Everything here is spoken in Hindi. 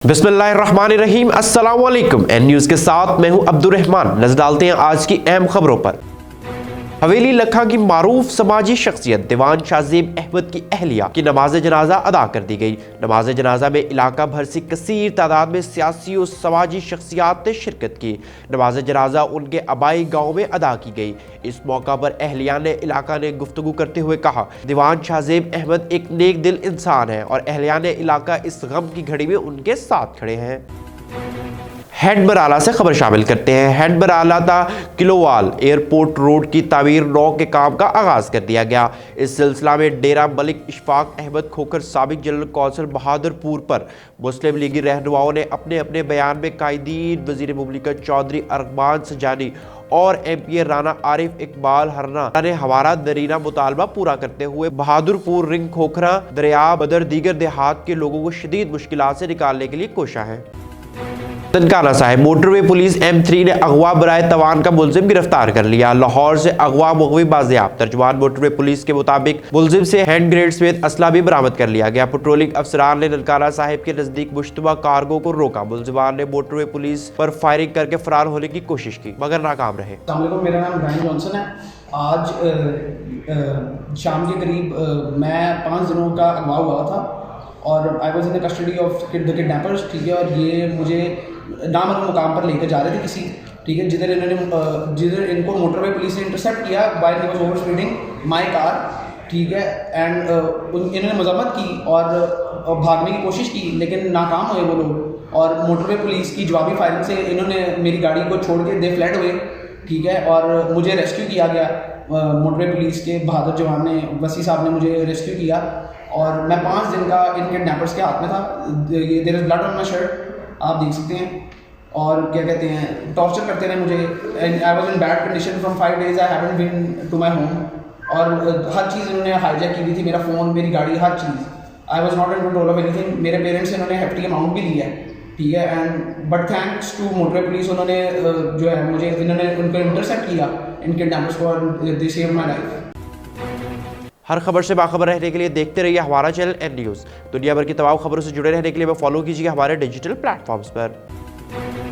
बिस्मिल्लाहिर्रहमानिर्रहीम, अस्सलाम वालेकुम। एन न्यूज़ के साथ मैं हूं अब्दुल रहमान। नजर डालते हैं आज की अहम खबरों पर। हवेली लखा की मारूफ समाजी शख्सियत दीवान शाहजेब अहमद की अहलिया की नमाज जनाजा अदा कर दी गई। नमाज जनाजा में इलाका भर से कसीर तादाद में सियासी और समाजी शख्सियात ने शिरकत की। नमाज जनाजा उनके आबाई गाँव में अदा की गई। इस मौका पर अहलिया ने इलाका ने गुफ्तगू करते हुए कहा, दीवान शाहजेब अहमद एक नेक दिल इंसान है और अहलिया ने इलाका इस गम की घड़ी में उनके साथ खड़े हैं। हेड बराला से खबर शामिल करते हैं। हेड बराला था किलोवाल एयरपोर्ट रोड की तामीर 9 के काम का आगाज कर दिया गया। इस सिलसिला में डेरा मलिक इशफाक अहमद खोखर साबिक जनरल कौंसल बहादुरपुर पर मुस्लिम लीगी रहनुमाओं ने अपने अपने बयान में कायदीन वजीर मुमलिकत चौधरी अरमान सजानी और MP राना आरिफ इकबाल हरना ने हमारा दरीना मुतालबा पूरा करते हुए बहादुरपुर रिंग खोखरा दरिया बदर दीगर देहात के लोगों को शदीद मुश्किलात से निकालने के लिए कोशा है। Nankana Sahib motorway police M3 ने अगवा बराए तवान का मुलजिम गिरफ्तार कर लिया। लाहौर से अगवा मुगवी बाजियाब। तर्जुमान मोटरवे पुलिस के मुताबिक मुलजिम से हैंड ग्रेनेड समेत असला भी बरामद कर लिया गया। पेट्रोलिंग अफसरान ने ननकाना साहिब के नजदीक मुश्तबा कार्गो को रोका। मुलजिमान ने मोटरवे पुलिस पर फायरिंग करके फरार होने की कोशिश की मगर नाकाम रहे। मेरा नाम ब्रायन जॉनसन है। आज शाम के करीब मैं 5 दिनों का अगवा हुआ था और आई was in the custody of the kidnappers. ठीक है, और ये मुझे नामक मुकाम पर लेकर जा रहे थे किसी, ठीक है, जिधर इनको मोटरवे पुलिस ने इंटरसेप्ट किया while he was over speeding my car. ठीक है, एंड इन्होंने मजम्मत की और भागने की कोशिश की लेकिन नाकाम हुए वो लोग। और मोटरवे पुलिस की जवाबी फायरिंग से इन्होंने मेरी गाड़ी को छोड़ के दे फ्लैट हुए। ठीक है, और मुझे रेस्क्यू किया गया। मोटरवे पुलिस के बहादुर जवान ने, वसी साहब ने मुझे रेस्क्यू किया और मैं 5 दिन का इन किडनैपर्स के हाथ में था। ये there is blood on my shirt, आप देख सकते हैं। और क्या कहते हैं, टॉर्चर करते रहे मुझे। I was in bad condition from 5 days। I haven't been to my home. और हर चीज़ इन्होंने हाईजैक की हुई थी, मेरा फ़ोन, मेरी गाड़ी, हर चीज़। I was not in control of anything. मेरे पेरेंट्स से इन्होंने हेफ्टी अमाउंट भी लिया है। ठीक है, and but thanks to motorway police, उन्होंने जो है मुझे इन्होंने उनको इंटरसेप्ट किया इन किडनैपर्स को और दे सेव्ड माय लाइफ। हर खबर से बाखबर रहने के लिए देखते रहिए हमारा चैनल एन न्यूज़। दुनिया भर की तमाम खबरों से जुड़े रहने के लिए फॉलो कीजिए हमारे डिजिटल प्लेटफॉर्म्स पर।